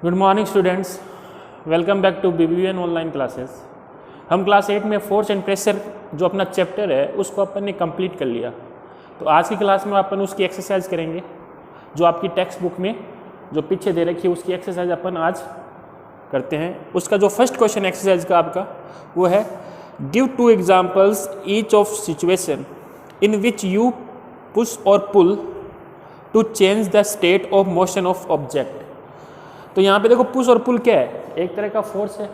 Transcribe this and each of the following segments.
Good morning students, welcome back to BBN online classes. हम class 8 में force and pressure जो अपना chapter है उसको अपन ने कंप्लीट कर लिया। तो आज की क्लास में अपन उसकी एक्सरसाइज करेंगे जो आपकी टेक्स्ट बुक में जो पीछे दे रखी है उसकी एक्सरसाइज अपन आज करते हैं। उसका जो फर्स्ट क्वेश्चन एक्सरसाइज का आपका वो है, give two examples each of situation in which you push or pull to change the state of motion of object. तो यहाँ पे देखो पुश और पुल क्या है, एक तरह का फोर्स है।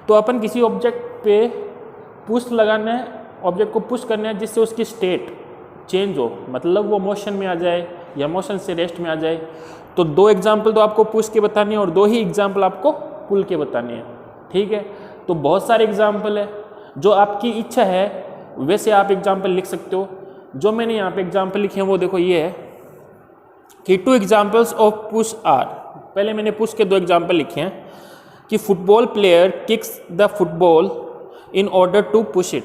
तो अपन किसी ऑब्जेक्ट पे पुश लगाना है, ऑब्जेक्ट को पुश करना है जिससे उसकी स्टेट चेंज हो, मतलब वो मोशन में आ जाए या मोशन से रेस्ट में आ जाए। तो दो एग्जाम्पल तो आपको पुश के बताने हैं और दो ही एग्जाम्पल आपको पुल के बताने हैं, ठीक है। तो बहुत सारे एग्जाम्पल है, जो आपकी इच्छा है वैसे आप एग्जाम्पल लिख सकते हो। जो मैंने यहाँ पे एग्जाम्पल लिखे हैं वो देखो ये है कि two examples of push are. पहले मैंने पुश के दो एग्जाम्पल लिखे हैं कि football player kicks the football in order to push it.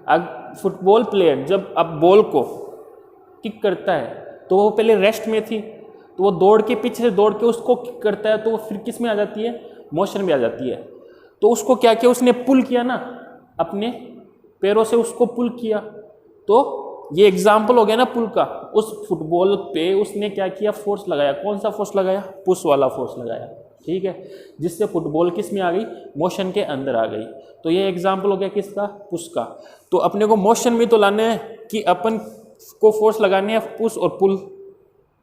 अब फुटबॉल प्लेयर जब अब बॉल को किक करता है तो वो पहले रेस्ट में थी, तो वो दौड़ के पीछे से दौड़ के उसको किक करता है, तो वो फिर किस में आ जाती है, मोशन में आ जाती है। तो उसको क्या किया, उसने पुल किया ना, अपने पैरों से उसको पुल किया। तो ये एग्जाम्पल हो गया ना पुल का। उस फुटबॉल पे उसने क्या किया, फोर्स लगाया। कौन सा फोर्स लगाया, पुश वाला फोर्स लगाया, ठीक है, जिससे फुटबॉल किस में आ गई, मोशन के अंदर आ गई। तो ये एग्जाम्पल हो गया किसका, पुश का। तो अपने को मोशन में तो लाना है कि अपन को फोर्स लगाने हैं पुश और पुल,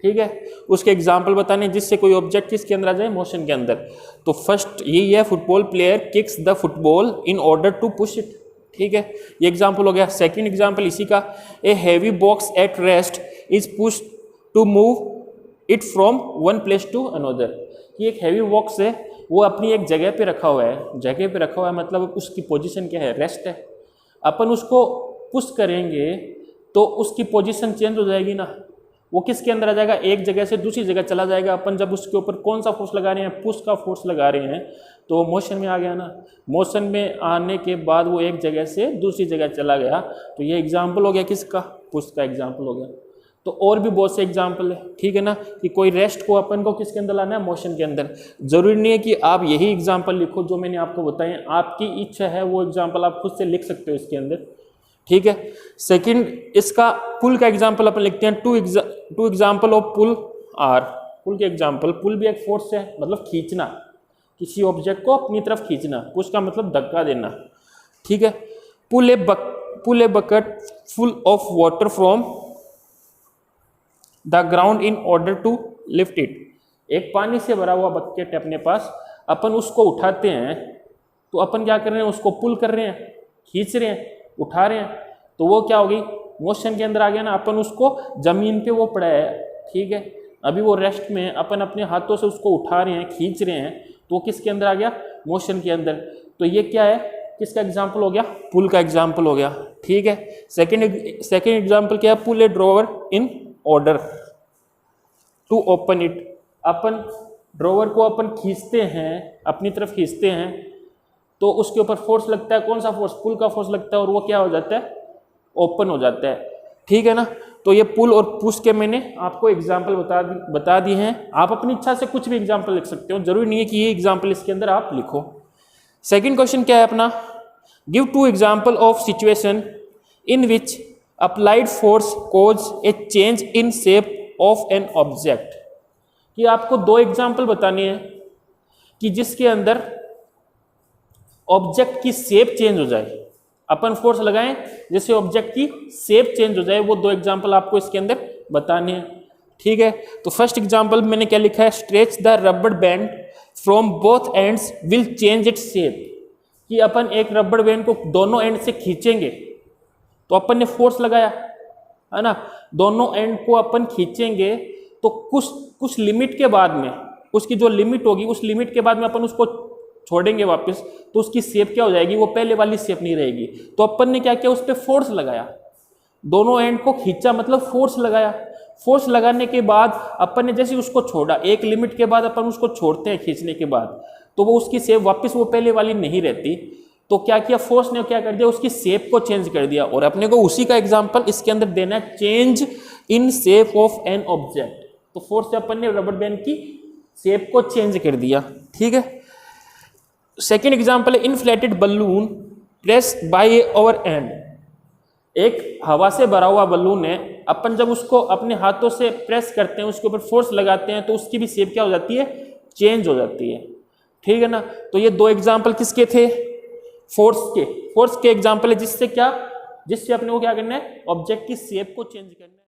ठीक है। उसके एग्जाम्पल बताने जिससे कोई ऑब्जेक्ट किसके अंदर आ जाए, मोशन के अंदर। तो फर्स्ट यही है, football player kicks the football in order to push it, ठीक है, ये एग्जाम्पल हो गया। सेकंड एग्जाम्पल इसी का, a heavy box at rest is push to move it from one place to another. कि एक हैवी बॉक्स है, वो अपनी एक जगह पे रखा हुआ है, जगह पे रखा हुआ है मतलब उसकी पोजीशन क्या है, रेस्ट है। अपन उसको पुश करेंगे तो उसकी पोजीशन चेंज हो जाएगी ना, वो किसके अंदर आ जाएगा, एक जगह से दूसरी जगह चला जाएगा। अपन जब उसके ऊपर कौन सा फोर्स लगा रहे हैं, पुश का फोर्स लगा रहे हैं, तो मोशन में आ गया ना। मोशन में आने के बाद वो एक जगह से दूसरी जगह चला गया। तो ये एग्जाम्पल हो गया किसका, पुश का एग्जाम्पल हो गया। तो और भी बहुत से एग्जाम्पल है, ठीक है ना, कि कोई रेस्ट को अपन को किसके अंदर लाना है, मोशन के अंदर। जरूरी नहीं है कि आप यही एग्जाम्पल लिखो जो मैंने आपको बताए, आपकी इच्छा है वो एग्जाम्पल आप खुद से लिख सकते हो इसके अंदर, ठीक है। सेकंड इसका पुल का एग्जाम्पल अपन लिखते हैं, two example of pull are. Pull के एग्जाम्पल, पुल भी एक फोर्स है, मतलब खींचना, किसी ऑब्जेक्ट को अपनी तरफ खींचना। पुश का मतलब धक्का देना, ठीक है। Pull a bucket full of water from the ground in order to lift it. एक पानी से भरा हुआ बकेट है अपने पास, अपन उसको उठाते हैं तो अपन क्या कर रहे हैं, उसको पुल कर रहे हैं, खींच रहे हैं, उठा रहे हैं। तो वो क्या हो गई, मोशन के अंदर आ गया ना। अपन उसको जमीन पे वो पड़ा है, ठीक है, अभी वो रेस्ट में, अपन अपने हाथों से उसको उठा रहे हैं, खींच रहे हैं, तो वो किसके अंदर आ गया, मोशन के अंदर। तो ये क्या है, किसका एग्जाम्पल हो गया, पुल का एग्जाम्पल हो गया, ठीक है। सेकेंड एग्जाम्पल क्या है, pull a drawer in order to open it. अपन ड्रॉवर को अपन खींचते हैं, अपनी तरफ खींचते हैं, तो उसके ऊपर फोर्स लगता है। कौन सा फोर्स, पुल का फोर्स लगता है, और वो क्या हो जाता है, ओपन हो जाता है, ठीक है ना। तो ये पुल और पुश के मैंने आपको एग्जाम्पल बता दिए हैं। आप अपनी इच्छा से कुछ भी एग्जाम्पल लिख सकते हो, जरूरी नहीं है कि ये एग्जाम्पल इसके अंदर आप लिखो। सेकंड क्वेश्चन क्या है अपना, give two example of situation in which applied force cause a change in shape of an object. कि आपको दो एग्जाम्पल बताने हैं कि जिसके अंदर ऑब्जेक्ट की शेप चेंज हो जाए, अपन फोर्स लगाएं जैसे ऑब्जेक्ट की शेप चेंज हो जाए, वो दो एग्जाम्पल आपको इसके अंदर बताने हैं, ठीक है। तो फर्स्ट एग्जाम्पल मैंने क्या लिखा है, स्ट्रेच द रबड़ banned from both ends will change its shape. कि अपन एक रबड़ बैंड को दोनों एंड से खींचेंगे, तो अपन ने फोर्स लगाया है ना, दोनों एंड को अपन खींचेंगे तो कुछ लिमिट के बाद में, उसकी जो लिमिट होगी उस लिमिट के बाद में अपन उसको छोड़ेंगे वापस, तो उसकी शेप क्या हो जाएगी, वो पहले वाली शेप नहीं रहेगी। तो अपन ने क्या किया, उस पर फोर्स लगाया, दोनों एंड को खींचा, मतलब फोर्स लगाया। फोर्स लगाने के बाद अपन ने जैसे उसको छोड़ा, एक लिमिट के बाद अपन उसको छोड़ते हैं खींचने के बाद, तो वो उसकी शेप वापस वो पहले वाली नहीं रहती। तो क्या किया, फोर्स ने क्या कर दिया, उसकी शेप को चेंज कर दिया। और अपने को उसी का एग्जाम्पल इसके अंदर देना है, change in shape of an object. तो फोर्स से अपन ने रबड़ बैंड की शेप को चेंज कर दिया, ठीक है। सेकेंड एग्जाम्पल है inflated balloon press by our and. एक हवा से भरा हुआ बलून है, अपन जब उसको अपने हाथों से प्रेस करते हैं, उसके ऊपर फोर्स लगाते हैं, तो उसकी भी शेप क्या हो जाती है, चेंज हो जाती है, ठीक है ना। तो ये दो एग्जाम्पल किसके थे, फोर्स के एग्जाम्पल है, जिससे अपने को क्या करना है, ऑब्जेक्ट की शेप को चेंज करना है।